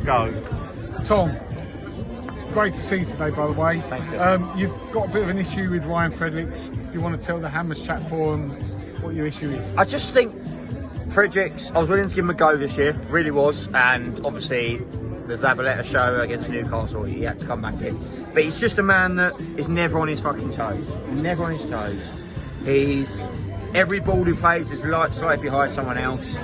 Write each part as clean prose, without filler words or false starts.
go. Tom, great to see you today, by the way. Thank you. You've got a bit of an issue with Ryan Fredericks. Do you want to tell the Hammers Chat Forum what your issue is? I just think Fredricks, I was willing to give him a go this year, really was, and obviously the Zabaleta show against Newcastle, he had to come back in. But he's just a man that is never on his fucking toes. Never on his toes. He's, every ball he plays is slightly behind someone else.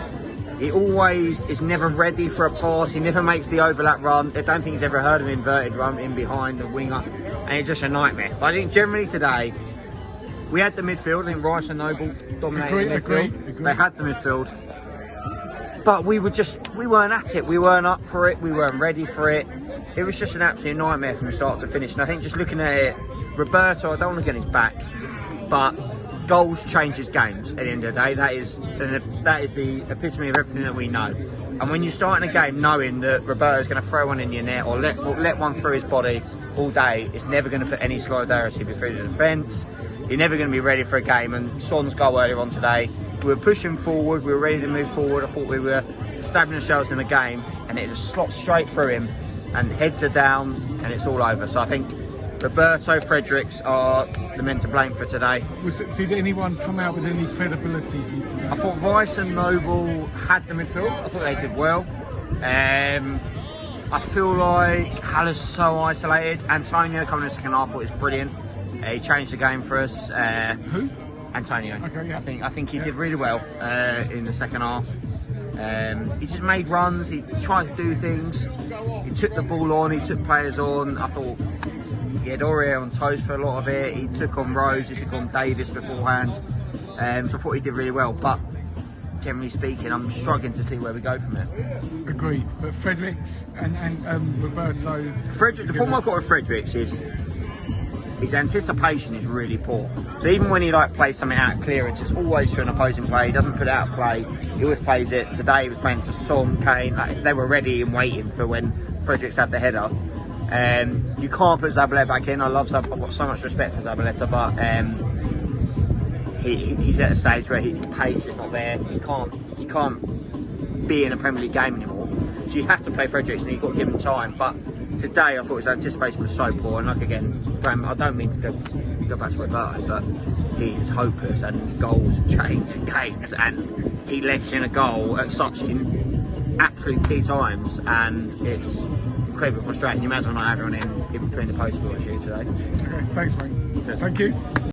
He always is never ready for a pass. He never makes the overlap run. I don't think he's ever heard of an inverted run in behind the winger. And it's just a nightmare. But I think generally today, we had the midfield. I think Rice and Noble dominated the midfield. Agreed. They had the midfield. But we weren't at it. We weren't up for it. We weren't ready for it. It was just an absolute nightmare from start to finish. And I think just looking at it, Roberto, I don't want to get his back, but goals changes games at the end of the day. That is the epitome of everything that we know. And when you're starting a game knowing that Roberto's going to throw one in your net or let one through his body all day, it's never going to put any solidarity before the defence. You're never going to be ready for a game. And Son's goal earlier on today, we were pushing forward, we were ready to move forward. I thought we were stabbing ourselves in the game, and it just slots straight through him, and heads are down, and it's all over. So I think Roberto, Fredericks are the men to blame for today. Did anyone come out with any credibility for you today? I thought Rice and Noble had the midfield. I thought they did well. I feel like Haller's so isolated. Antonio coming in the second half, I thought was brilliant. He changed the game for us. Who? Antonio. Okay, yeah. I think he did really well in the second half. He just made runs. He tried to do things. He took the ball on. He took players on. I thought he had Aurier on toes for a lot of it. He took on Rose. He took on Davis beforehand. So I thought he did really well. But generally speaking, I'm struggling to see where we go from it. Agreed. But Fredericks and Roberto. The problem I've got with Fredericks is his anticipation is really poor. So even when he plays something out of clearance, it's always to an opposing player. He doesn't put it out of play. He always plays it. Today he was playing to Son, Kane. They were ready and waiting for when Fredericks had the header. You can't put Zabaleta back in. I've got so much respect for Zabaleta, but he's at a stage where his pace is not there. He can't be in a Premier League game anymore. So you have to play Fredericks, and you've got to give him time. But today I thought his anticipation was so poor, and Graham, I don't mean to go back to Roberto, but he is hopeless, and goals change games, and he lets in a goal at such absolute key times, and it's incredibly frustrating. You might as well not have everyone in between the posts for what you today. Okay, thanks mate. Thank you.